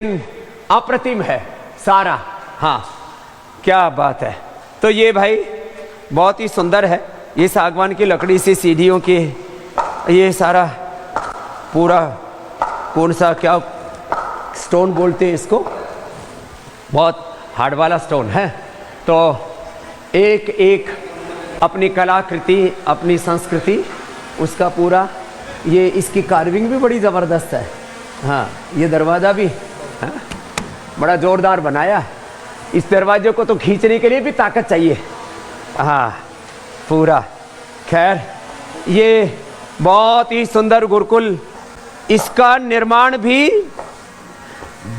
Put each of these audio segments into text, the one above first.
अप्रतिम है सारा। हाँ, क्या बात है। तो ये भाई बहुत ही सुंदर है। ये सागवान की लकड़ी से सीढ़ियों की ये सारा पूरा कौन सा क्या स्टोन बोलते हैं इसको, बहुत हार्ड वाला स्टोन है। तो एक एक अपनी कलाकृति, अपनी संस्कृति, उसका पूरा ये इसकी कार्विंग भी बड़ी ज़बरदस्त है। हाँ, ये दरवाज़ा भी बड़ा जोरदार बनाया है। इस दरवाजे को तो खींचने के लिए भी ताकत चाहिए। हाँ, पूरा। खैर, ये बहुत ही सुंदर गुरुकुल, इसका निर्माण भी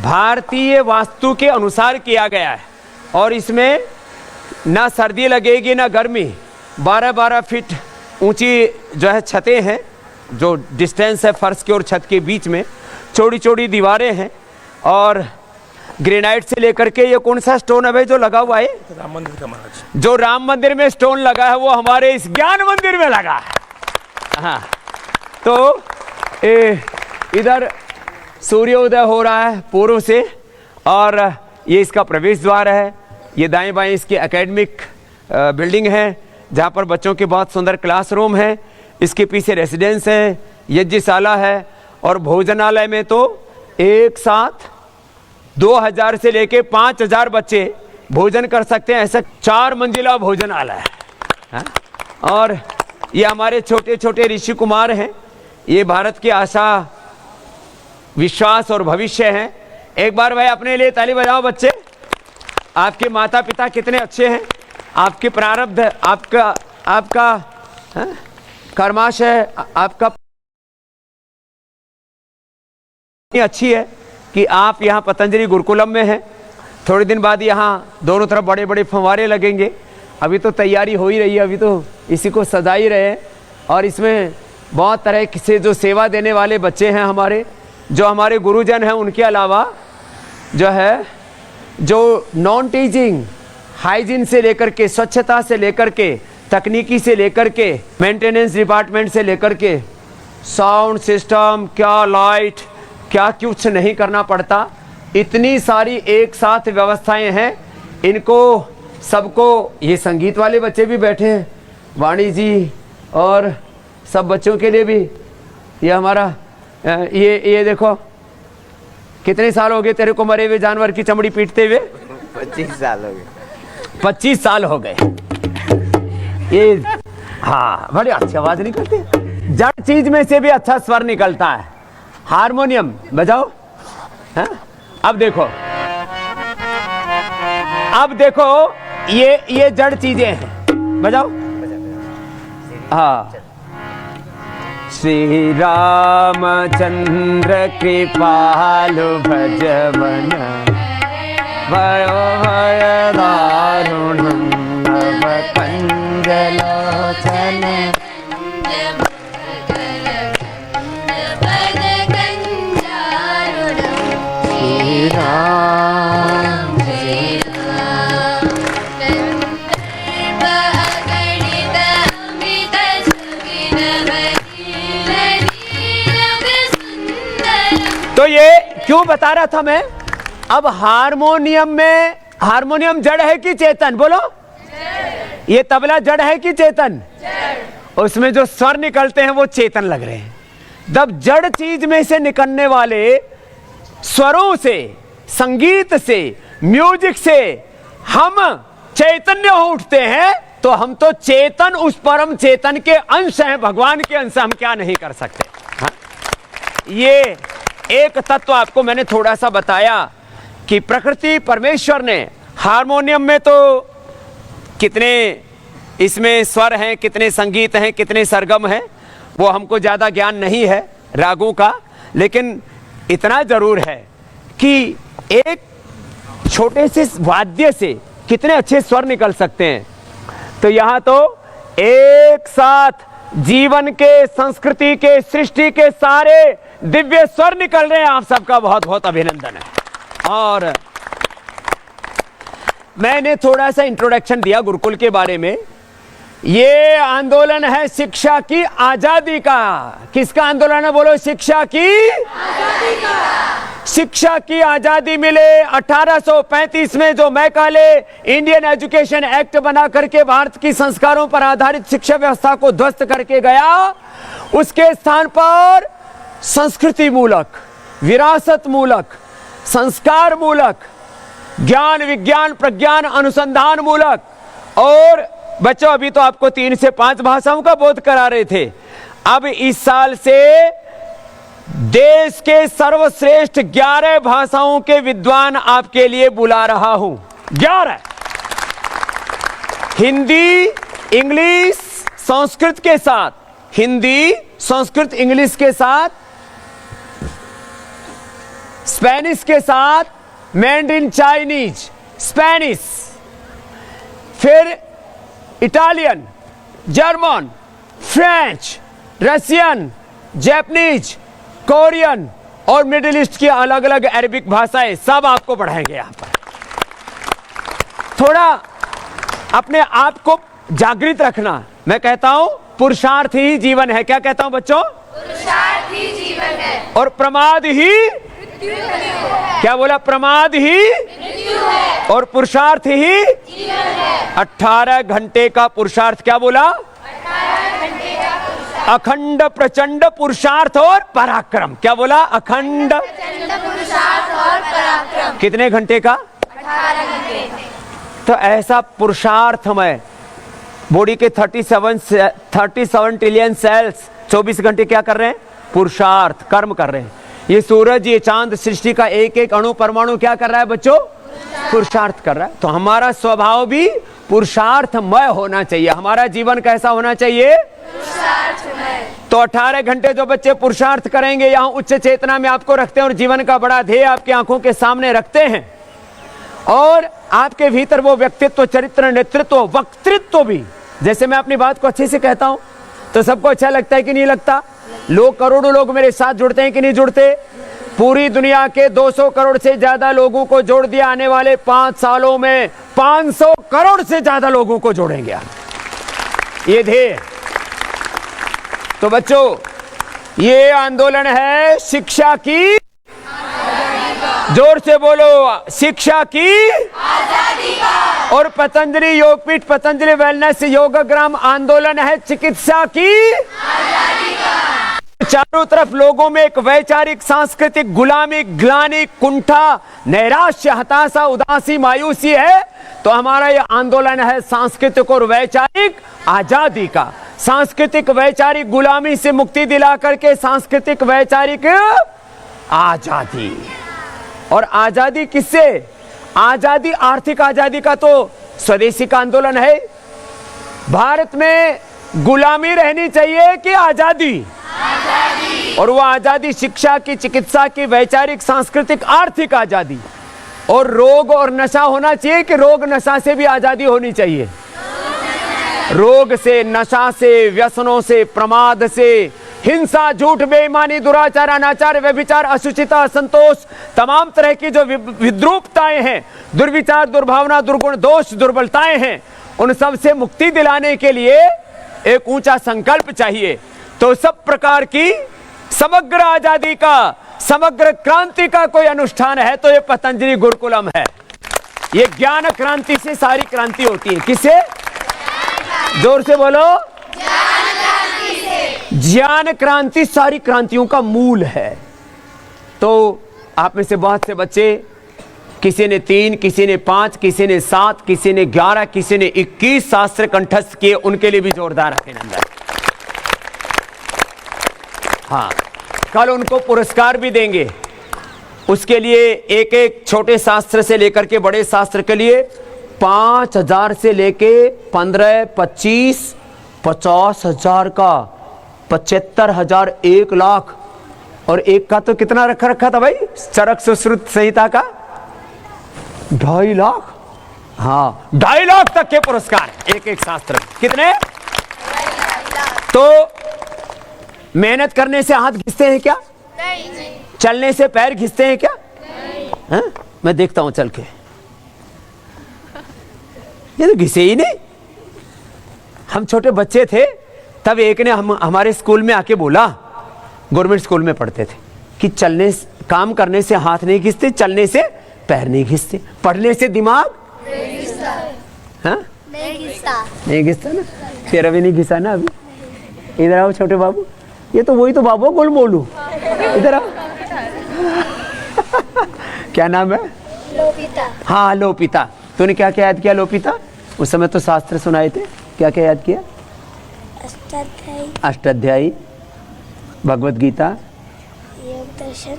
भारतीय वास्तु के अनुसार किया गया है और इसमें ना सर्दी लगेगी ना गर्मी। 12-12 फीट ऊंची जो है छतें हैं, जो डिस्टेंस है फर्श के और छत के बीच में, चौड़ी चौड़ी दीवारें हैं और ग्रेनाइट से लेकर के ये कौन सा स्टोन है भाई जो लगा हुआ है? राम मंदिर का महाराज। जो राम मंदिर में स्टोन लगा है वो हमारे इस ज्ञान मंदिर में लगा है। हाँ, तो इधर सूर्योदय हो रहा है पूर्व से और ये इसका प्रवेश द्वार है। ये दाएं बाएं इसकी एकेडमिक बिल्डिंग है जहाँ पर बच्चों के बहुत सुंदर क्लासरूम है। इसके पीछे रेसिडेंस है, यज्ञशाला है और भोजनालय में तो एक साथ 2000 से लेके 5000 बच्चे भोजन कर सकते हैं। ऐसा 4 मंजिला भोजनालय है। और ये हमारे छोटे छोटे ऋषि कुमार हैं। ये भारत की आशा, विश्वास और भविष्य हैं। एक बार भाई अपने लिए ताली बजाओ बच्चे। आपके माता पिता कितने अच्छे हैं, आपके प्रारब्ध, आपका कर्माशय, आपका अच्छी है कि आप यहाँ पतंजलि गुरुकुलम में हैं। थोड़े दिन बाद यहाँ दोनों तरफ बड़े बड़े फंवारे लगेंगे। अभी तो तैयारी हो ही रही है, अभी तो इसी को सजा ही रहे हैं। और इसमें बहुत तरह से जो सेवा देने वाले बच्चे हैं हमारे, जो हमारे गुरुजन हैं, उनके अलावा जो है जो नॉन टीचिंग, हाइजीन से लेकर के, स्वच्छता से लेकर के, तकनीकी से लेकर के, मेंटेनेंस डिपार्टमेंट से लेकर के, साउंड सिस्टम, क्या लाइट, क्या कुछ नहीं करना पड़ता। इतनी सारी एक साथ व्यवस्थाएं हैं। इनको सबको, ये संगीत वाले बच्चे भी बैठे हैं, वाणी जी, और सब बच्चों के लिए भी ये हमारा ये देखो, कितने साल हो गए तेरे को मरे हुए जानवर की चमड़ी पीटते हुए? 25 साल हो गए। 25 साल हो गए। ये हाँ, बड़ी अच्छी आवाज निकलती है। जड़ चीज में से भी अच्छा स्वर निकलता है। हारमोनियम बजाओ। हाँ? अब देखो ये जड़ चीजें हैं, बजाओ। हाँ, श्री रामचंद्र कृपालु भजवन भयो भय दारुणं नव कंजलोचन। तो ये क्यों बता रहा था मैं? अब हारमोनियम में, हारमोनियम जड़ है कि चेतन? बोलो। ये तबला जड़ है कि चेतन? उसमें जो स्वर निकलते हैं वो चेतन लग रहे हैं। जब जड़ चीज में से निकलने वाले स्वरों से, संगीत से, म्यूजिक से हम चैतन्य हो उठते हैं, तो हम तो चेतन, उस परम चेतन के अंश हैं, भगवान के अंश। हम क्या नहीं कर सकते? हाँ? ये एक तत्व आपको मैंने थोड़ा सा बताया कि प्रकृति, परमेश्वर ने हारमोनियम में तो कितने इसमें स्वर हैं, कितने संगीत हैं, कितने सरगम हैं, वो हमको ज़्यादा ज्ञान नहीं है रागों का। लेकिन इतना जरूर है कि एक छोटे से वाद्य से कितने अच्छे स्वर निकल सकते हैं। तो यहाँ तो एक साथ जीवन के, संस्कृति के, सृष्टि के सारे दिव्य स्वर निकल रहे हैं। आप सबका बहुत बहुत अभिनंदन है। और मैंने थोड़ा सा इंट्रोडक्शन दिया गुरुकुल के बारे में। ये आंदोलन है शिक्षा की आजादी का। किसका आंदोलन है बोलो? शिक्षा की आजादी का। शिक्षा की आजादी मिले 1835 में जो मैकाले इंडियन एजुकेशन एक्ट बना करके भारत की संस्कारों पर आधारित शिक्षा व्यवस्था को ध्वस्त करके गया, उसके स्थान पर संस्कृति मूलक, विरासत मूलक, संस्कार मूलक, ज्ञान विज्ञान प्रज्ञान अनुसंधान मूलक, और बच्चों अभी तो आपको 3 से 5 भाषाओं का बोध करा रहे थे, अब इस साल से देश के सर्वश्रेष्ठ 11 भाषाओं के विद्वान आपके लिए बुला रहा हूं। 11। हिंदी इंग्लिश संस्कृत के साथ, हिंदी संस्कृत इंग्लिश के साथ, स्पेनिश के साथ, मैंड्रिन चाइनीज स्पेनिश, फिर Italian, German, French, Russian, Japanese, Korean और मिडिल ईस्ट की अलग अलग अरबिक भाषाएं सब आपको पढ़ाएंगे। यहां पर थोड़ा अपने आप को जागृत रखना। मैं कहता हूं पुरुषार्थ ही जीवन है। क्या कहता हूं बच्चों? पुरुषार्थ ही जीवन है और प्रमाद ही मृत्यु है। क्या बोला? प्रमाद ही मृत्यु है और पुरुषार्थ ही जीवन है। 18 घंटे का पुरुषार्थ। क्या बोला? 18 घंटे का पुरुषार्थ। अखंड प्रचंड पुरुषार्थ और पराक्रम। क्या बोला? अखंड प्रचंड पुरुषार्थ और पराक्रम। कितने घंटे का? 18 घंटे। तो ऐसा पुरुषार्थ में बॉडी के 37 ट्रिलियन सेल्स 24 घंटे क्या कर रहे हैं? पुरुषार्थ कर्म कर रहे हैं। ये सूरज, ये चांद, सृष्टि का एक एक अणु परमाणु क्या कर रहा है बच्चों? पुरुषार्थ कर रहा है। तो हमारा स्वभाव भी पुरुषार्थमय होना चाहिए। हमारा जीवन कैसा होना चाहिए? पुरुषार्थमय। तो 18 घंटे जो बच्चे पुरुषार्थ करेंगे, यहाँ उच्च चेतना में आपको रखते हैं और जीवन का बड़ा ध्येय आपकी आंखों के सामने रखते हैं, और आपके भीतर वो व्यक्तित्व, चरित्र, नेतृत्व, वक्तृत्व भी। जैसे मैं अपनी बात को अच्छे से कहता हूं तो सबको अच्छा लगता है कि नहीं लगता? लोग, करोड़ों लोग मेरे साथ जुड़ते हैं कि नहीं जुड़ते? पूरी दुनिया के 200 करोड़ से ज्यादा लोगों को जोड़ दिया। आने वाले 5 सालों में 500 करोड़ से ज्यादा लोगों को जोड़ेंगे ये ध्येय। तो बच्चों ये आंदोलन है शिक्षा की, जोर से बोलो, शिक्षा की आजादी का। और पतंजलि योगपीठ, पतंजलि वेलनेस योगग्राम आंदोलन है चिकित्सा की आजादी का। चारों तरफ लोगों में एक वैचारिक, सांस्कृतिक गुलामी, ग्लानि, कुंठा, नैराश्य, हताशा, उदासी, मायूसी है। तो हमारा यह आंदोलन है सांस्कृतिक और वैचारिक आजादी का। सांस्कृतिक वैचारिक गुलामी से मुक्ति दिला करके सांस्कृतिक वैचारिक आजादी। और आजादी किससे? आजादी, आर्थिक आजादी का तो स्वदेशी का आंदोलन है। भारत में गुलामी रहनी चाहिए कि आजादी? और वो आजादी शिक्षा की, चिकित्सा की, वैचारिक, सांस्कृतिक, आर्थिक आजादी। और रोग और नशा होना चाहिए कि रोग नशा से भी आजादी होनी चाहिए? रोग से, नशा से, व्यसनों से, प्रमाद से, हिंसा, झूठ, बेईमानी, दुराचार, अनाचार, व्यभिचार, अशुचिता, असंतोष, तमाम तरह की जो विद्रूपताएं हैं, दुर्विचार, दुर्भावना, दुर्गुण, दोष, दुर्बलताएं हैं, उन सब से मुक्ति दिलाने के लिए एक ऊंचा संकल्प चाहिए। तो सब प्रकार की समग्र आजादी का, समग्र क्रांति का कोई अनुष्ठान है तो ये पतंजलि गुरुकुलम है। ये ज्ञान क्रांति से सारी क्रांति होती है। किससे? जोर से बोलो। ज्ञान क्रांति सारी क्रांतियों का मूल है। तो आप में से बहुत से बच्चे, किसी ने 3, किसी ने 5, किसी ने 7, किसी ने 11, किसी ने 21 शास्त्र कंठस्थ किए, उनके लिए भी जोरदार अभिनंदन। हाँ, कल उनको पुरस्कार भी देंगे। उसके लिए एक एक छोटे शास्त्र से लेकर के बड़े शास्त्र के लिए 5,000 से लेके 15, 25, 50,000 का, 75,000, 1 लाख, और एक का तो कितना रखा था भाई? चरक सुश्रुत संहिता का 2.5 लाख। हाँ, 2.5 लाख तक के पुरस्कार एक एक शास्त्र। कितने? तो मेहनत करने से हाथ घिसते हैं क्या? नहीं। चलने से पैर घिसते हैं क्या? नहीं। मैं देखता हूं चल के, ये तो घिसे ही नहीं। हम छोटे बच्चे थे तब एक ने हमारे स्कूल में आके बोला, गवर्नमेंट स्कूल में पढ़ते थे, कि काम करने से हाथ नहीं घिसते, चलने से पैर नहीं घिसते, पढ़ने से दिमाग हाँ नहीं घिसता ना। तेरा भी नहीं घिसा ना अभी। इधर आओ छोटे बाबू, ये तो वही तो बाबू गोल मोलू, इधर आओ। क्या नाम है? लोपिता। हाँ लोपिता। तूने क्या क्या याद किया लोपिता? उस समय तो शास्त्र सुनाए थे, क्या क्या याद किया? अष्टाध्यायी, भगवत गीता,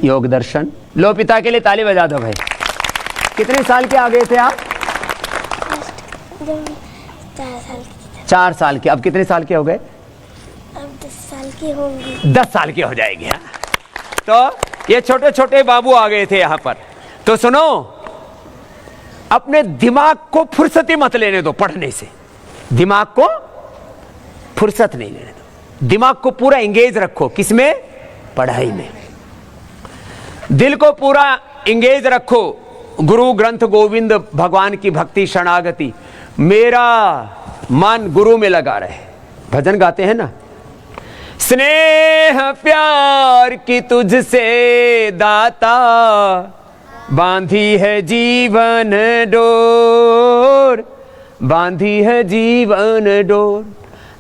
योग दर्शन। लोपिता के लिए ताली बजा दो भाई। कितने साल के आ गए थे आप? 4 साल के। अब कितने साल के हो गए? अब 10 साल की होंगी। 10 साल के हो जाएंगे। हाँ? तो ये छोटे छोटे बाबू आ गए थे यहाँ पर। तो सुनो, अपने दिमाग को फुर्सती मत लेने दो पढ़ने से, दिमाग को फुर्सत नहीं लेने दो, दिमाग को पूरा एंगेज रखो। किसमें? पढ़ाई में। दिल को पूरा एंगेज रखो। गुरु ग्रंथ गोविंद भगवान की भक्ति शरणागति, मेरा मन गुरु में लगा रहे। भजन गाते हैं ना, स्नेह प्यार की तुझसे दाता, बांधी है जीवन डोर, बांधी है जीवन डोर,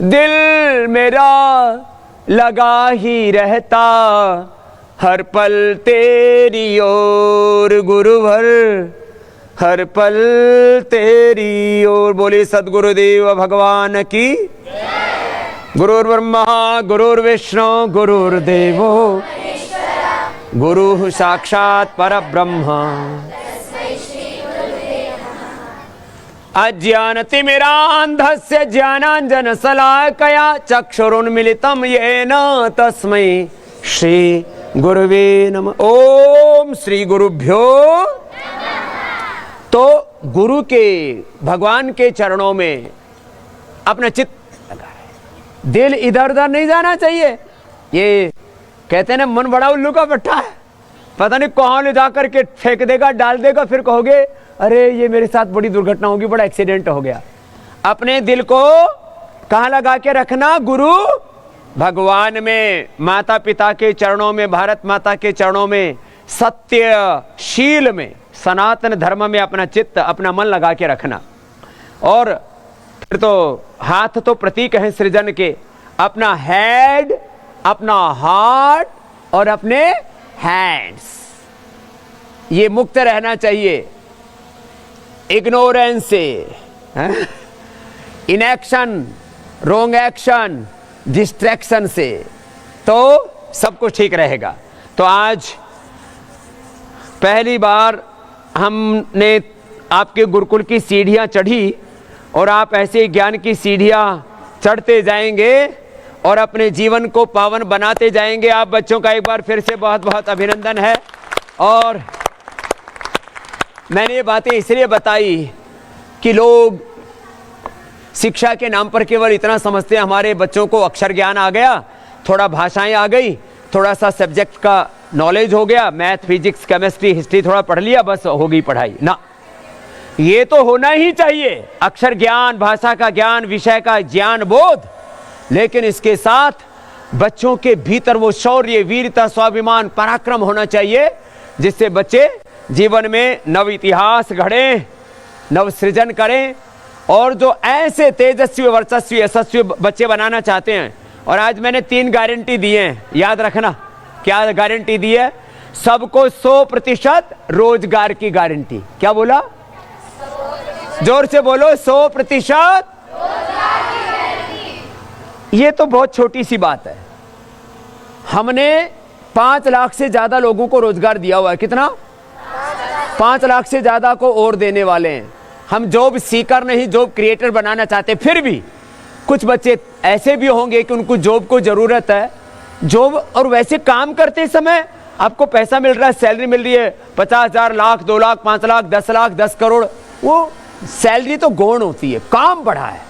दिल मेरा लगा ही रहता, हर पल तेरी ओर गुरुवर, हर पल तेरी ओर। बोले सद्गुरुदेव भगवान की। गुरुर्ब्रह्मा गुरुर्विष्णु गुरुर्देवो गुरु साक्षात् परब्रह्म। अज्ञानतिमिरान्धस्य ज्ञानाञ्जनशलाकया चक्षुरुन्मिलितं येन तस्मै श्री गुरुवे नमः। ओम श्री गुरुभ्यो। तो गुरु के, भगवान के चरणों में अपना चित्त लगा है। दिल इधर उधर नहीं जाना चाहिए। ये कहते हैं ना, मन बड़ा उल्लू का पट्टा है, पता नहीं कहां ले जाकर के फेंक देगा, डाल देगा, फिर कहोगे अरे ये मेरे साथ बड़ी दुर्घटना होगी, बड़ा एक्सीडेंट हो गया। अपने दिल को कहां लगा के रखना? गुरु भगवान में, माता पिता के चरणों में, भारत माता के चरणों में, सत्यशील में, सनातन धर्म में अपना चित्त, अपना मन लगा के रखना। और फिर तो हाथ तो प्रतीक है सृजन के, अपना हेड, अपना हार्ट और अपने हैंड्स, ये मुक्त रहना चाहिए इग्नोरेंस से, इनएक्शन, रॉन्ग एक्शन, डिस्ट्रैक्शन से, तो सब कुछ ठीक रहेगा। तो आज पहली बार हमने आपके गुरुकुल की सीढ़ियां चढ़ी और आप ऐसे ज्ञान की सीढ़ियां चढ़ते जाएंगे और अपने जीवन को पावन बनाते जाएंगे। आप बच्चों का एक बार फिर से बहुत बहुत अभिनंदन है। और मैंने ये बातें इसलिए बताई कि लोग शिक्षा के नाम पर केवल इतना समझते हैं, हमारे बच्चों को अक्षर ज्ञान आ गया, थोड़ा भाषाएं आ गई, थोड़ा सा सब्जेक्ट का नॉलेज हो गया, मैथ फिजिक्स केमिस्ट्री हिस्ट्री थोड़ा पढ़ लिया, बस हो गई पढ़ाई। ना, ये तो होना ही चाहिए, अक्षर ज्ञान, भाषा का ज्ञान, विषय का ज्ञान, बोध, लेकिन इसके साथ बच्चों के भीतर वो शौर्य, वीरता, स्वाभिमान, पराक्रम होना चाहिए, जिससे बच्चे जीवन में नव इतिहास गढ़ें, नव सृजन करें और जो ऐसे तेजस्वी, वर्चस्वी, यशस्वी बच्चे बनाना चाहते हैं। और आज मैंने 3 गारंटी दी हैं, याद रखना। क्या गारंटी दी है? सबको 100% रोजगार की गारंटी। क्या बोला? जोर से बोलो, 100%। ये तो बहुत छोटी सी बात है। हमने 5 लाख से ज्यादा लोगों को रोजगार दिया हुआ है। कितना? 5 लाख से ज्यादा को और देने वाले हैं। हम जॉब सीकर नहीं, जॉब क्रिएटर बनाना चाहते। फिर भी कुछ बच्चे ऐसे भी होंगे कि उनको जॉब को जरूरत है, जॉब, और वैसे काम करते समय आपको पैसा मिल रहा है, सैलरी मिल रही है 50,000, लाख, 2 लाख, 5 लाख, 10 लाख, 10 करोड़। वो सैलरी तो गौण होती है। काम बढ़ा है,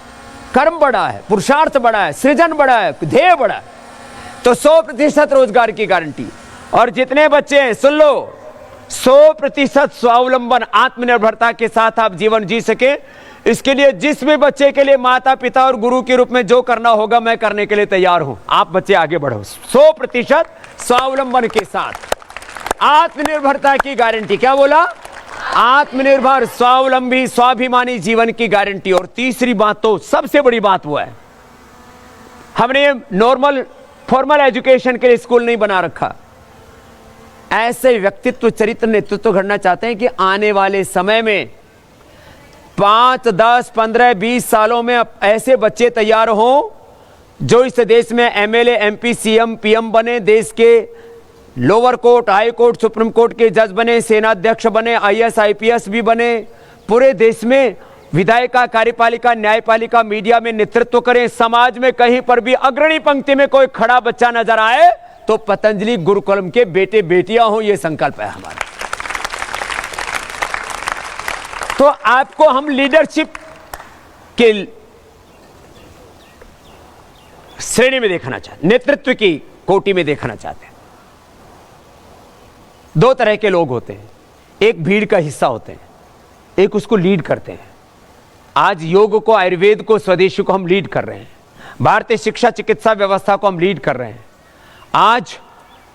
कर्म बढ़ा है, पुरुषार्थ बढ़ा है, सृजन बढ़ा है, ध्येय बढ़ा है। तो 100% रोजगार की गारंटी। और जितने बच्चे हैं सुन लो, 100% स्वावलंबन आत्मनिर्भरता के साथ आप जीवन जी सके, इसके लिए जिस भी बच्चे के लिए माता पिता और गुरु के रूप में जो करना होगा मैं करने के लिए तैयार हूं। आप बच्चे आगे बढ़ो 100% स्वावलंबन के साथ। आत्मनिर्भरता की गारंटी, क्या बोला? आत्मनिर्भर, स्वावलंबी, स्वाभिमानी जीवन की गारंटी। और तीसरी बात, तो सबसे बड़ी बात वो है, हमने नॉर्मल फॉर्मल एजुकेशन के लिए स्कूल नहीं बना रखा। ऐसे व्यक्तित्व, चरित्र, नेतृत्व घड़ना चाहते हैं कि आने वाले समय में 5, 10, 15, 20 सालों में ऐसे बच्चे तैयार हों जो इस देश में एमएलए, एमपी, सीएम, पीएम बने, देश के lower court, high court, supreme court के जज बने, सेनाध्यक्ष बने, आईएएस, आईपीएस भी बने, पूरे देश में विधायिका, कार्यपालिका, न्यायपालिका, मीडिया में नेतृत्व करें, समाज में कहीं पर भी अग्रणी पंक्ति में कोई खड़ा बच्चा नजर आए तो पतंजलि गुरुकुलम के बेटे बेटियां हो, यह संकल्प है हमारा। तो आपको हम लीडरशिप के श्रेणी में देखना चाहते, नेतृत्व की कोटि में देखना चाहते हैं। 2 तरह के लोग होते हैं, एक भीड़ का हिस्सा होते हैं, एक उसको लीड करते हैं। आज योग को, आयुर्वेद को, स्वदेशी को हम लीड कर रहे हैं, भारतीय शिक्षा चिकित्सा व्यवस्था को हम लीड कर रहे हैं। आज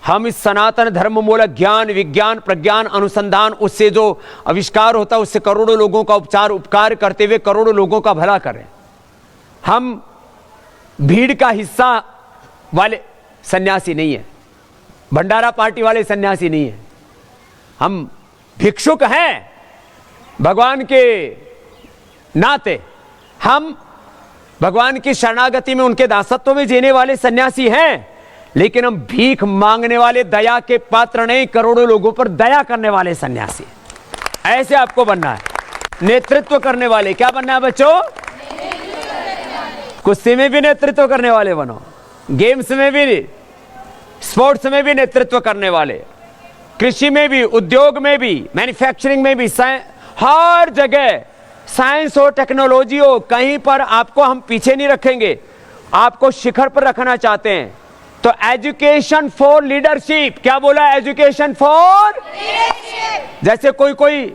हम इस सनातन धर्म मूलक ज्ञान, विज्ञान, प्रज्ञान, अनुसंधान, उससे जो आविष्कार होता है उससे करोड़ों लोगों का उपकार करते हुए करोड़ों लोगों का भला कर रहे हैं। हम भीड़ का हिस्सा वाले सन्यासी नहीं है, भंडारा पार्टी वाले सन्यासी नहीं है। हम भिक्षुक हैं भगवान के नाते, हम भगवान की शरणागति में, उनके दासत्व में जीने वाले सन्यासी हैं, लेकिन हम भीख मांगने वाले, दया के पात्र नहीं, करोड़ों लोगों पर दया करने वाले सन्यासी। ऐसे आपको बनना है, नेतृत्व करने वाले। क्या बनना है बच्चों? कुश्ती में भी नेतृत्व करने वाले बनो, गेम्स में भी, स्पोर्ट्स में भी नेतृत्व करने वाले, कृषि में भी, उद्योग में भी, मैन्युफैक्चरिंग में भी, हर जगह साइंस हो, टेक्नोलॉजी हो, कहीं पर आपको हम पीछे नहीं रखेंगे, आपको शिखर पर रखना चाहते हैं। तो एजुकेशन फॉर लीडरशिप, क्या बोला? Education for leadership. जैसे कोई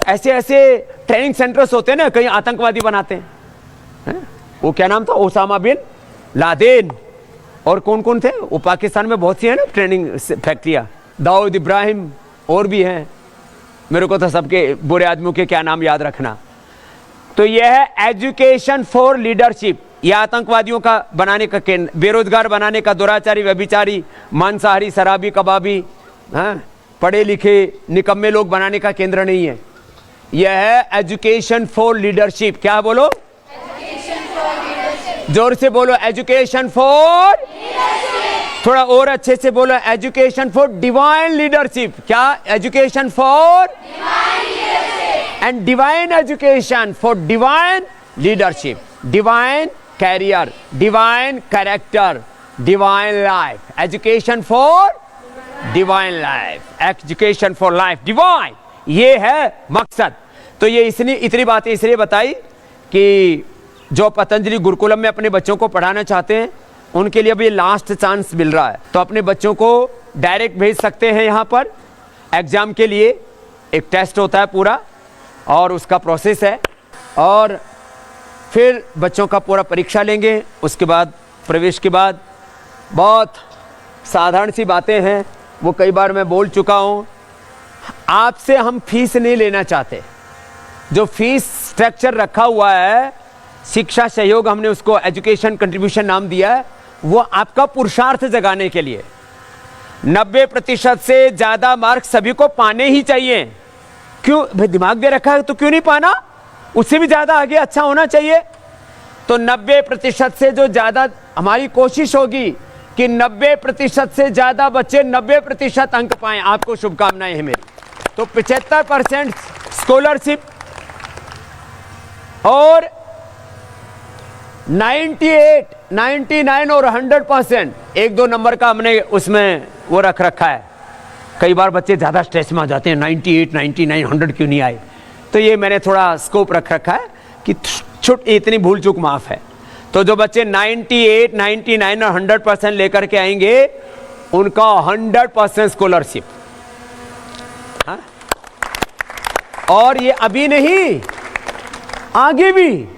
ऐसे ट्रेनिंग सेंटर्स होते हैं ना, कहीं आतंकवादी बनाते हैं, वो क्या नाम था, ओसामा बिन लादेन, और कौन कौन थे वो, पाकिस्तान में बहुत सी है ना ट्रेनिंग फैक्ट्रियां, दाऊद इब्राहिम और भी हैं, मेरे को तो सबके बुरे आदमियों के क्या नाम याद रखना। तो यह है एजुकेशन फॉर लीडरशिप। यह आतंकवादियों का बनाने का केंद्र, बेरोजगार बनाने का, दुराचारी, व्यभिचारी, मांसाहारी, शराबी, कबाबी, पढ़े लिखे निकम्मे लोग बनाने का केंद्र नहीं है। यह है एजुकेशन फॉर लीडरशिप। क्या बोलो? जोर से बोलो, एजुकेशन फॉर, थोड़ा और अच्छे से बोलो, एजुकेशन फॉर डिवाइन लीडरशिप। क्या? Education for and divine education for divine leadership, divine career, divine character, divine life. Education for divine life, education for life divine, ये है मकसद। तो ये इतनी बातें इसलिए बताई कि जो पतंजलि गुरुकुलम में अपने बच्चों को पढ़ाना चाहते हैं उनके लिए अभी लास्ट चांस मिल रहा है। तो अपने बच्चों को डायरेक्ट भेज सकते हैं यहाँ पर एग्जाम के लिए। एक टेस्ट होता है पूरा और उसका प्रोसेस है, और फिर बच्चों का पूरा परीक्षा लेंगे। उसके बाद प्रवेश के बाद बहुत साधारण सी बातें हैं, वो कई बार मैं बोल चुका हूँ। आपसे हम फीस नहीं लेना चाहते। जो फीस स्ट्रक्चर रखा हुआ है, शिक्षा सहयोग हमने उसको एजुकेशन कंट्रीब्यूशन नाम दिया है, वो आपका पुरुषार्थ जगाने के लिए। 90% से ज़्यादा मार्क सभी को पाने ही चाहिए। क्यों भाई, दिमाग दे रखा है तो क्यों नहीं पाना? उससे भी ज़्यादा आगे अच्छा होना चाहिए। तो 90% से जो ज़्यादा, हमारी कोशिश होगी कि 90% से ज़्यादा बच्चे 90% अंक पाएं। आपको शुभकामनाएं हैं मेरी। तो 75% स्कॉलरशिप और 98, 99 और 100%, 1-2 नंबर का हमने उसमें वो रख रखा है। कई बार बच्चे ज़्यादा स्ट्रेस में आ जाते हैं, 98, 99, 100 क्यों नहीं आए। तो ये मैंने थोड़ा स्कोप रख रखा है कि इतनी भूल चूक माफ़ है। तो जो बच्चे 98, 99 और 100% लेकर के आएंगे उनका 100% स्कॉलरशिप। हाँ, और ये अभी नहीं, आगे भी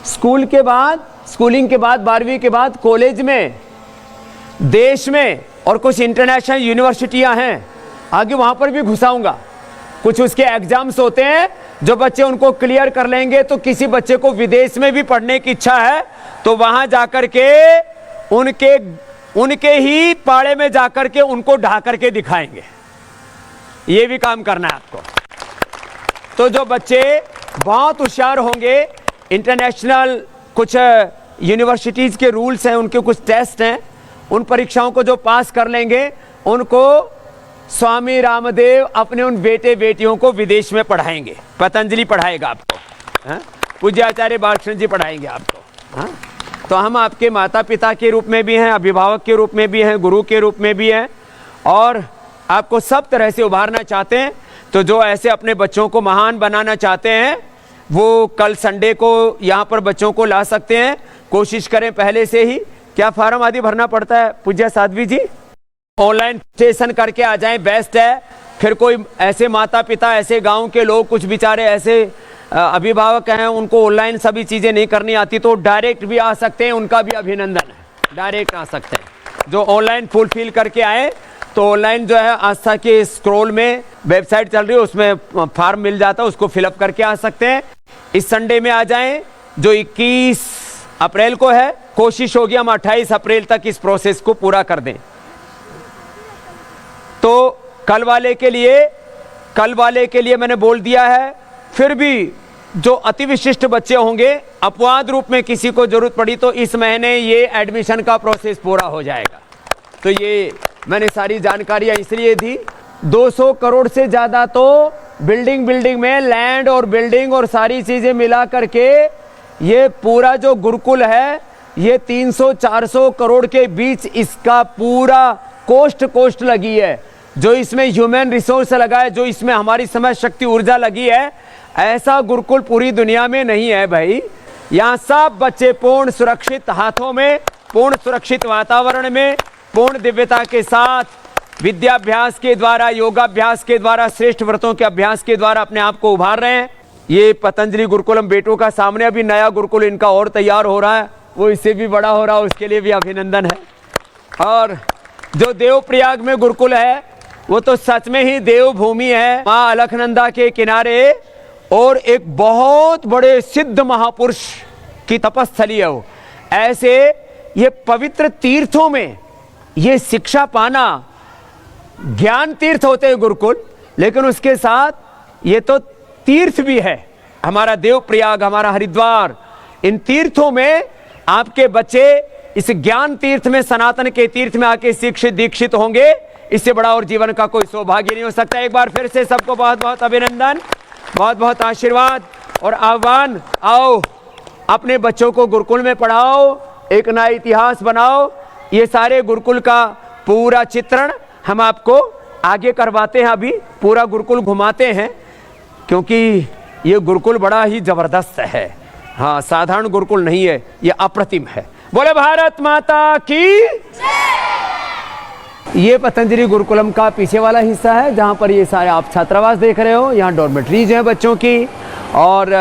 स्कूल के बाद, स्कूलिंग के बाद, 12वीं के बाद कॉलेज में, देश में और कुछ इंटरनेशनल यूनिवर्सिटियां हैं, आगे वहां पर भी घुसाऊंगा। कुछ उसके एग्जाम्स होते हैं, जो बच्चे उनको क्लियर कर लेंगे तो किसी बच्चे को विदेश में भी पढ़ने की इच्छा है तो वहां जाकर के उनके ही पाड़े में जाकर के उनको ढा करके दिखाएंगे। ये भी काम करना है आपको। तो जो बच्चे बहुत होशियार होंगे, इंटरनेशनल कुछ यूनिवर्सिटीज के रूल्स हैं, उनके कुछ टेस्ट हैं, उन परीक्षाओं को जो पास कर लेंगे उनको स्वामी रामदेव अपने उन बेटे बेटियों को विदेश में पढ़ाएंगे। पतंजलि पढ़ाएगा आपको, पूज्य आचार्य बालकृष्ण जी पढ़ाएंगे आपको। हाँ? तो हम आपके माता पिता के रूप में भी हैं, अभिभावक के रूप में भी हैं, गुरु के रूप में भी हैं, और आपको सब तरह से उभारना चाहते हैं। तो जो ऐसे अपने बच्चों को महान बनाना चाहते हैं वो कल संडे को यहाँ पर बच्चों को ला सकते हैं। कोशिश करें पहले से ही। क्या फार्म आदि भरना पड़ता है पूज्य साध्वी जी? ऑनलाइन रजिस्ट्रेशन करके आ जाएं, बेस्ट है। फिर कोई ऐसे माता पिता, ऐसे गांव के लोग, कुछ बेचारे ऐसे अभिभावक हैं उनको ऑनलाइन सभी चीज़ें नहीं करनी आती, तो डायरेक्ट भी आ सकते हैं, उनका भी अभिनंदन है, डायरेक्ट आ सकते हैं। जो ऑनलाइन फुलफिल करके आए तो ऑनलाइन जो है आस्था के स्क्रॉल में वेबसाइट चल रही है, उसमें फॉर्म मिल जाता है, उसको फिलअप करके आ सकते हैं। इस संडे में आ जाएं जो 21 अप्रैल को है। कोशिश होगी हम 28 अप्रैल तक इस प्रोसेस को पूरा कर दें। तो कल वाले के लिए मैंने बोल दिया है। फिर भी जो अति विशिष्ट बच्चे होंगे, अपवाद रूप में किसी को जरूरत पड़ी तो इस महीने ये एडमिशन का प्रोसेस पूरा हो जाएगा। तो ये मैंने सारी जानकारियां इसलिए दी। 200 करोड़ से ज्यादा तो बिल्डिंग में लैंड और बिल्डिंग और सारी चीजें मिला करके ये पूरा जो गुरुकुल है, ये 300-400 करोड़ के बीच इसका पूरा कोस्ट लगी है। जो इसमें ह्यूमन रिसोर्स लगा है, जो इसमें हमारी समझ शक्ति ऊर्जा लगी है, ऐसा गुरुकुल पूरी दुनिया में नहीं है भाई। यहाँ सब बच्चे पूर्ण सुरक्षित हाथों में, पूर्ण सुरक्षित वातावरण में, पूर्ण दिव्यता के साथ विद्याभ्यास के द्वारा, योगाभ्यास के द्वारा, श्रेष्ठ व्रतों के अभ्यास के द्वारा अपने आप को उभार रहे हैं। ये पतंजलि गुरुकुलम बेटों का सामने अभी नया गुरुकुल इनका और तैयार हो रहा है, वो इससे भी बड़ा हो रहा है, उसके लिए भी अभिनंदन है। और जो देवप्रयाग में गुरुकुल है वो तो सच में ही देवभूमि है, माँ अलकनंदा के किनारे, और एक बहुत बड़े सिद्ध महापुरुष की तपस्थली है वो। ऐसे ये पवित्र तीर्थों में ये शिक्षा पाना, ज्ञान तीर्थ होते हैं गुरुकुल, लेकिन उसके साथ ये तो तीर्थ भी है। हमारा देवप्रयाग, हमारा हरिद्वार, इन तीर्थों में आपके बच्चे इस ज्ञान तीर्थ में, सनातन के तीर्थ में आके शिक्षित दीक्षित होंगे। इससे बड़ा और जीवन का कोई सौभाग्य नहीं हो सकता। एक बार फिर से सबको बहुत बहुत अभिनंदन, बहुत बहुत आशीर्वाद और आह्वान। आओ अपने बच्चों को गुरुकुल में पढ़ाओ, एक नया इतिहास बनाओ। ये सारे गुरुकुल का पूरा चित्रण हम आपको आगे करवाते हैं। अभी पूरा गुरुकुल घुमाते हैं, क्योंकि ये गुरुकुल बड़ा ही जबरदस्त है। हाँ, साधारण गुरुकुल नहीं है, ये अप्रतिम है। बोले भारत माता की। ये पतंजलि गुरुकुलम का पीछे वाला हिस्सा है, जहाँ पर ये सारे आप छात्रावास देख रहे हो। यहाँ डॉर्मेट्रीज हैं बच्चों की, और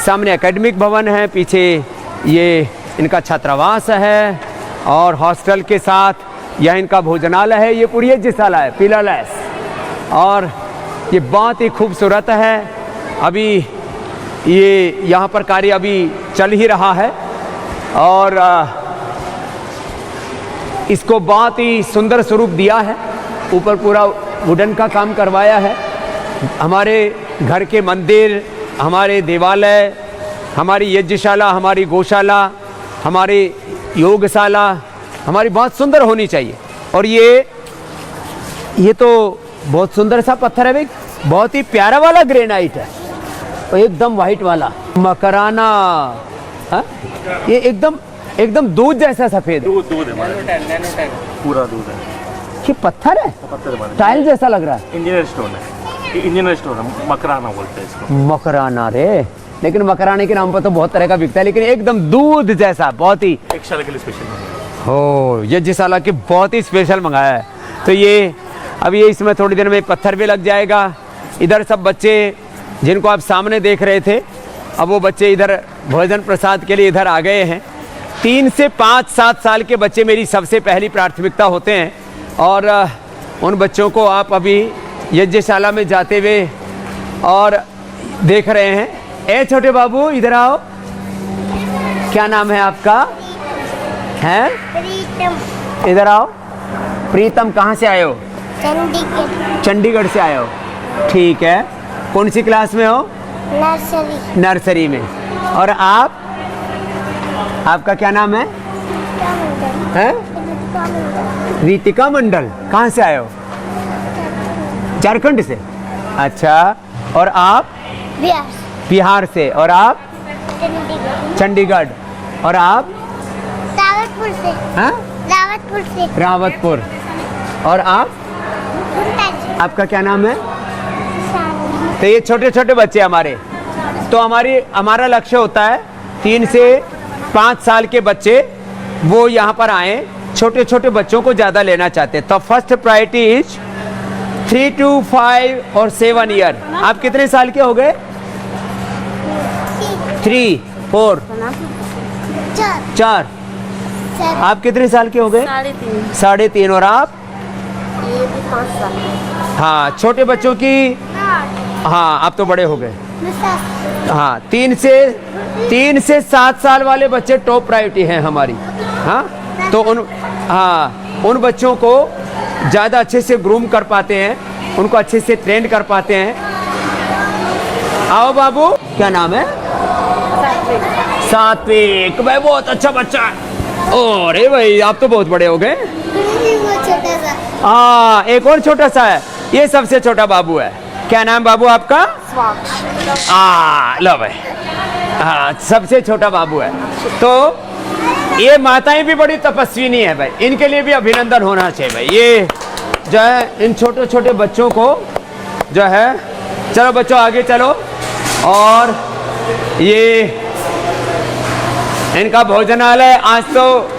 सामने एकेडमिक भवन है, पीछे ये इनका छात्रावास है, और हॉस्टल के साथ यह इनका भोजनालय है। ये पूरी यज्ञशाला है, पिलरलेस, और ये बहुत ही खूबसूरत है। अभी ये यहाँ पर कार्य अभी चल ही रहा है, और इसको बहुत ही सुंदर स्वरूप दिया है। ऊपर पूरा वुडन का काम करवाया है। हमारे घर के मंदिर, हमारे देवालय, हमारी यज्ञशाला, हमारी गौशाला, हमारी योगशाला हमारी बहुत सुंदर होनी चाहिए। और ये तो बहुत सुंदर सा पत्थर है भाई, बहुत ही प्यारा वाला ग्रेनाइट है, और एकदम वाइट वाला मकराना। हाँ? ये एकदम दूध जैसा सफेद, दूध है, पूरा दूध है। ये पत्थर है, टाइल जैसा लग रहा है। इंजीनियर स्टोन है, इंजीनियर स्टोन है, मकराना बोलते हैं इसको। मकराना रे, लेकिन मकराने के नाम पर तो बहुत तरह का बिकता है, लेकिन एकदम दूध जैसा, बहुत ही एक साल के लिए स्पेशल हो। यज्ञशाला की बहुत ही स्पेशल मंगाया है। तो ये अब ये इसमें थोड़ी देर में पत्थर भी लग जाएगा, इधर सब बच्चे जिनको आप सामने देख रहे थे, अब वो बच्चे इधर भोजन प्रसाद के लिए इधर आ गए हैं। 3 से 5-7 साल के बच्चे मेरी सबसे पहली प्राथमिकता होते हैं और उन बच्चों को आप अभी यज्ञशाला में जाते हुए और देख रहे हैं। ए छोटे बाबू इधर आओ, क्या नाम है आपका? हैं? प्रीतम। इधर आओ। प्रीतम कहाँ से आए हो? चंडीगढ़। चंडीगढ़ से आए हो, ठीक है। कौन सी क्लास में हो? नर्सरी। नर्सरी में। और आप, आपका क्या नाम है? हैं? रितिका मंडल। कहाँ से आए हो? झारखंड से। अच्छा, और आप? बिहार। बिहार से। और आप? चंडीगढ़। चंडीगढ़। और आप? रावतपुर से। हाँ? रावतपुर से। रावतपुर। और आप? मुमताज। आपका क्या नाम है? शान। तो ये छोटे छोटे बच्चे हमारे, तो हमारा लक्ष्य होता है 3 से 5 साल के बच्चे वो यहाँ पर आए। छोटे छोटे बच्चों को ज़्यादा लेना चाहते हैं, तो फर्स्ट प्रायोरिटी इज 3 to 5 और 7 ईयर। आप कितने साल के हो गए? 3, 4, 4। आप कितने साल के हो गए? 3.5। 3.5। और आप? ये भी 5 साल। हाँ, छोटे बच्चों की, हाँ आप तो बड़े हो गए। हाँ, 3 से 7 साल वाले बच्चे टॉप प्रायोरिटी हैं हमारी। हाँ, तो उन बच्चों को ज़्यादा अच्छे से ग्रूम कर पाते हैं, उनको अच्छे से ट्रेन कर पाते हैं। आओ बाबू, क्या नाम है? सात्विक। भाई बहुत अच्छा बच्चा है। अरे भाई आप तो बहुत बड़े हो गए। छोटा सा। हाँ, एक और छोटा सा है, ये सबसे छोटा बाबू है। क्या नाम बाबू आपका? लो भाई, हाँ सबसे छोटा बाबू है। तो ये माताएं भी बड़ी तपस्विनी है भाई, इनके लिए भी अभिनंदन होना चाहिए भाई। ये जो है इन छोटे छोटे बच्चों को जो है, चलो बच्चों आगे चलो। और ये इनका भोजनालय, आज तो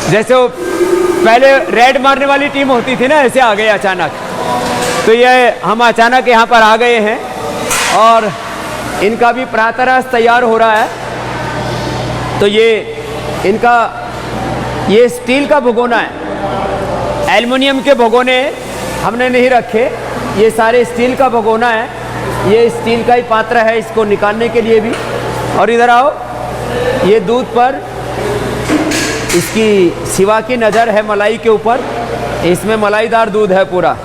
जैसे वो पहले रेड मारने वाली टीम होती थी ना, ऐसे आ गए अचानक। तो ये हम अचानक यहाँ पर आ गए हैं और इनका भी प्रातःरास तैयार हो रहा है। तो ये इनका ये स्टील का भगोना है, एल्युमिनियम के भगोने हमने नहीं रखे, ये सारे स्टील का भगोना है। ये स्टील का ही पात्र है इसको निकालने के लिए भी। और इधर आओ, ये दूध पर इसकी सिवा की नज़र है मलाई के ऊपर, इसमें मलाईदार दूध है पूरा।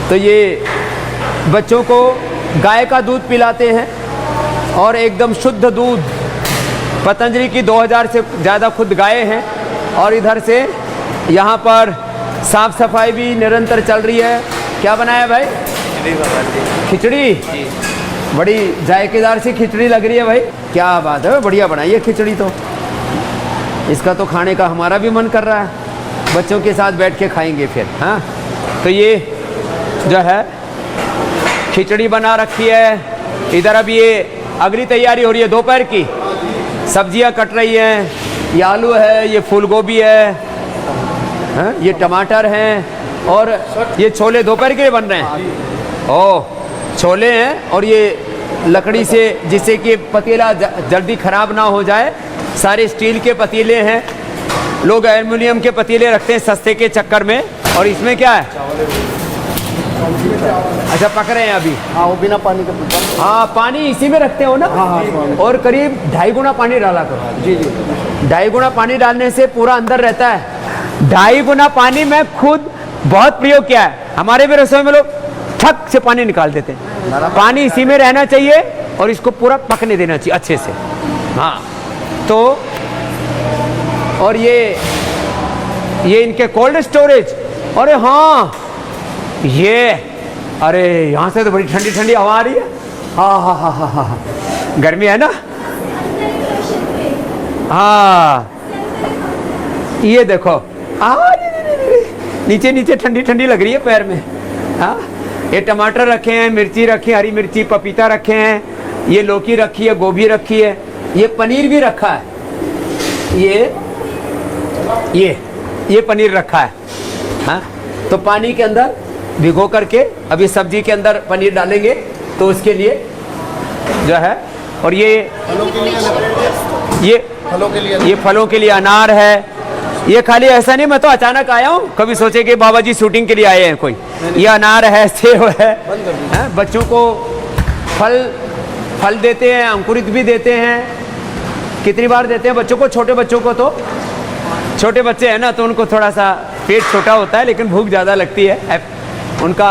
तो ये बच्चों को गाय का दूध पिलाते हैं और एकदम शुद्ध दूध, पतंजलि की 2000 से ज़्यादा खुद गायें हैं। और इधर से यहाँ पर साफ सफाई भी निरंतर चल रही है। क्या बनाया भाई? खिचड़ी। बड़ी जायकेदार सी खिचड़ी लग रही है भाई, क्या बात है, बढ़िया बनाई है खिचड़ी। तो इसका तो खाने का हमारा भी मन कर रहा है, बच्चों के साथ बैठ के खाएंगे फिर। हाँ, तो ये जो है खिचड़ी बना रखी है। इधर अब ये अगली तैयारी हो रही है दोपहर की, सब्जियां कट रही हैं। ये आलू है, ये फूल गोभी है, हाँ? ये टमाटर हैं और ये छोले दोपहर के लिए बन रहे हैं। ओह, छोले हैं और ये लकड़ी से, जिससे कि पतीला जल्दी खराब ना हो जाए। सारे स्टील के पतीले हैं, लोग एल्युमिनियम के पतीले रखते हैं सस्ते के चक्कर में। और इसमें क्या है? अच्छा, पक रहे हैं अभी। हाँ, वो बिना पानी का पीता। हाँ, पानी इसी में रखते हो ना? हाँ। और करीब 2.5 गुना पानी डाला करो। जी। 2.5 गुना पानी डालने से पूरा अंदर रहता है। 2.5 गुना पानी मैं खुद बहुत प्रयोग किया है। हमारे भी रसोई में लोग ठक से पानी निकाल देते हैं। पानी इसी में रहना चाहिए और इसको पूरा पकने देना चाहिए अच्छे से। हाँ, तो और ये इनके कोल्ड स्टोरेज। अरे हाँ, ये अरे यहाँ से तो बड़ी ठंडी ठंडी हवा आ रही है। हाँ, गर्मी है ना। हाँ, ये देखो, नीचे नीचे ठंडी ठंडी लग रही है पैर में। हाँ, ये टमाटर रखे हैं, मिर्ची रखी है, हरी मिर्ची, पपीता रखे हैं, ये लौकी रखी है, गोभी रखी है, ये पनीर भी रखा है। ये पनीर रखा है। हाँ, तो पानी के अंदर भिगो करके अभी सब्जी के अंदर पनीर डालेंगे तो उसके लिए जो है। और ये फलों के लिए ये फलों के लिए अनार है। ये खाली ऐसा नहीं मैं तो अचानक आया हूँ, कभी सोचे कि बाबा जी शूटिंग के लिए आए हैं कोई। ये अनार है, सेब है, बच्चों को फल देते हैं, अंकुरित भी देते हैं। कितनी बार देते हैं बच्चों को? छोटे बच्चों को तो, छोटे बच्चे हैं ना तो उनको थोड़ा सा पेट छोटा होता है लेकिन भूख ज़्यादा लगती है उनका।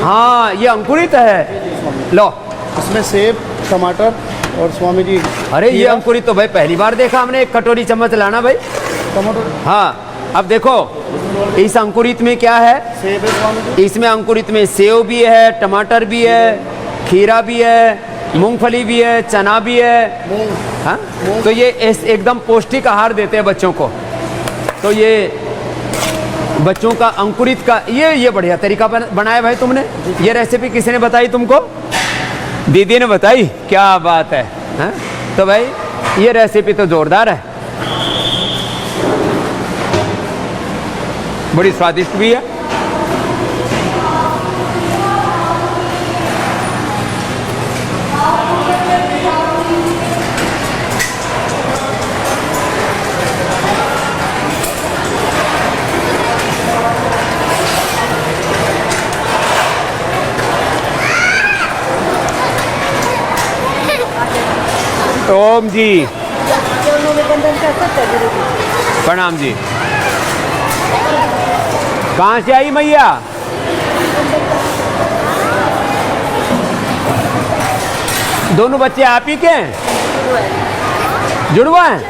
हाँ ये अंकुरित है, लो इसमें सेब, टमाटर और स्वामी जी। अरे ये अंकुरित तो भाई पहली बार देखा हमने। एक कटोरी चम्मच लाना भाई। टमाटर, हाँ अब देखो इस अंकुरित में क्या है? सेब है स्वामी जी। इसमें अंकुरित में सेव भी है, टमाटर भी है, खीरा भी है, मूंगफली भी है, चना भी है। मूंग, हाँ तो ये एकदम पौष्टिक आहार देते हैं बच्चों को। तो ये बच्चों का अंकुरित का ये बढ़िया तरीका बनाया भाई तुमने। ये रेसिपी किसने बताई तुमको? दीदी ने बताई। क्या बात है, हाँ? तो भाई ये रेसिपी तो जोरदार है, बड़ी स्वादिष्ट भी है। ओम जी, प्रणाम जी। कहाँ से आई मैया? दोनों बच्चे आप ही के हैं? जुड़वा हैं?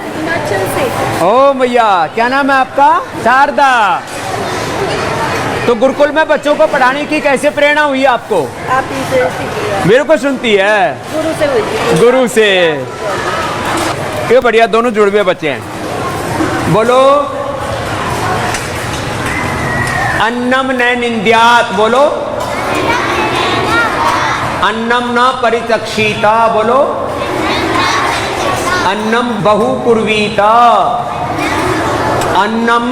ओ मैया, क्या नाम है आपका? शारदा। तो गुरुकुल में बच्चों को पढ़ाने की कैसे प्रेरणा हुई आपको? आप ही से सीखी। मेरे को सुनती है? गुरु से हुई थी। गुरु से। ये बढ़िया, दोनों जुड़वे बच्चे हैं। बोलो अन्नम न निंद्यात। बोलो अन्नम न परिचक्षिता। बोलो अन्नम बहुकुर्वीता। अन्नम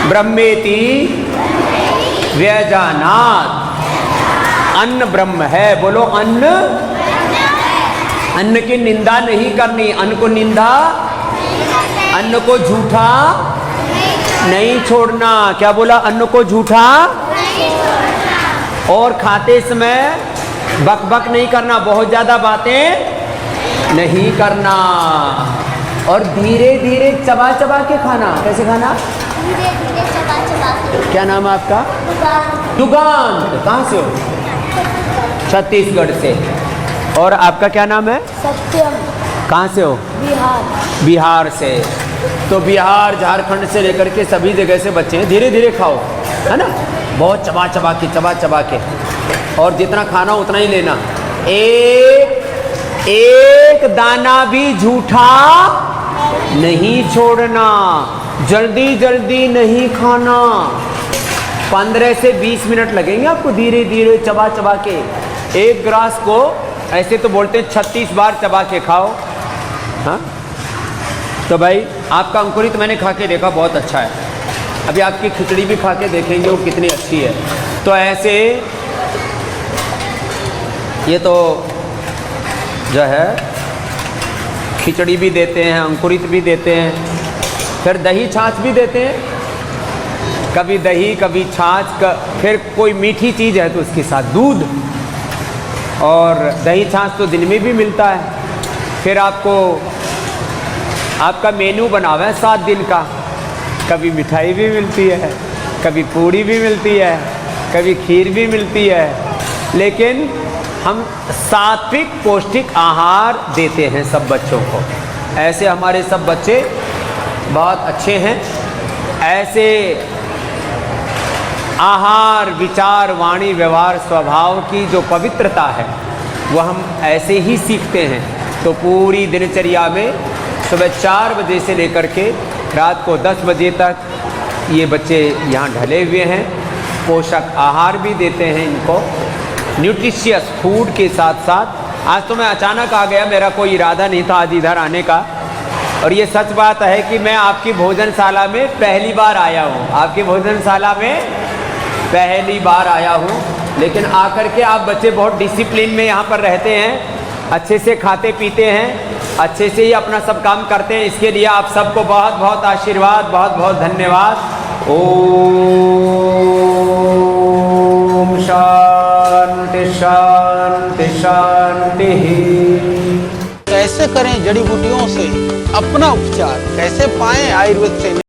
ब्रह्मेति व्यजानात। अन्न ब्रह्म है। बोलो अन्न, अन्न की निंदा नहीं करनी। अन्न को निंदा, अन्न को झूठा नहीं छोड़ना। क्या बोला? अन्न को झूठा और खाते समय बक बक नहीं करना, बहुत ज्यादा बातें नहीं करना और धीरे धीरे चबा चबा के खाना। कैसे खाना? धीरे धीरे चबा चबा के। क्या नाम है आपका? दुगान। कहाँ से हो? छत्तीसगढ़ से। और आपका क्या नाम है? सत्यम। कहाँ से हो? बिहार। बिहार से। तो बिहार झारखंड से लेकर के सभी जगह से बच्चे हैं। धीरे धीरे खाओ, है ना? बहुत चबा चबा के और जितना खाना उतना ही लेना। एक दाना भी झूठा नहीं छोड़ना। जल्दी जल्दी नहीं खाना। 15 से 20 मिनट लगेंगे आपको धीरे धीरे चबा चबा के। एक ग्रास को ऐसे तो बोलते हैं 36 बार चबा के खाओ। हाँ तो भाई आपका अंकुरित मैंने खा के देखा, बहुत अच्छा है। अभी आपकी खिचड़ी भी खा के देखेंगे वो कितनी अच्छी है। तो ऐसे ये तो जो है खिचड़ी भी देते हैं, अंकुरित भी देते हैं, फिर दही छाछ भी देते हैं। कभी दही कभी छाछ फिर कोई मीठी चीज़ है तो उसके साथ दूध। और दही छाछ तो दिन में भी मिलता है। फिर आपका मेनू बना हुआ है 7 दिन का। कभी मिठाई भी मिलती है, कभी पूड़ी भी मिलती है, कभी खीर भी मिलती है। लेकिन हम सात्विक पौष्टिक आहार देते हैं सब बच्चों को। ऐसे हमारे सब बच्चे बहुत अच्छे हैं। ऐसे आहार, विचार, वाणी, व्यवहार, स्वभाव की जो पवित्रता है वो हम ऐसे ही सीखते हैं। तो पूरी दिनचर्या में सुबह 4 बजे से लेकर के रात को 10 बजे तक ये बच्चे यहाँ ढले हुए हैं। पोषक आहार भी देते हैं इनको, न्यूट्रिशियस फूड के साथ साथ। आज तो मैं अचानक आ गया, मेरा कोई इरादा नहीं था आज इधर आने का। और ये सच बात है कि मैं आपकी भोजनशाला में पहली बार आया हूँ। आपकी भोजनशाला में पहली बार आया हूँ, लेकिन आकर के आप बच्चे बहुत डिसिप्लिन में यहाँ पर रहते हैं, अच्छे से खाते पीते हैं, अच्छे से ही अपना सब काम करते हैं। इसके लिए आप सबको बहुत बहुत आशीर्वाद, बहुत बहुत धन्यवाद। ओम शांति शांति शांति। कैसे करें जड़ी बूटियों से अपना उपचार, कैसे पाएं आयुर्वेद से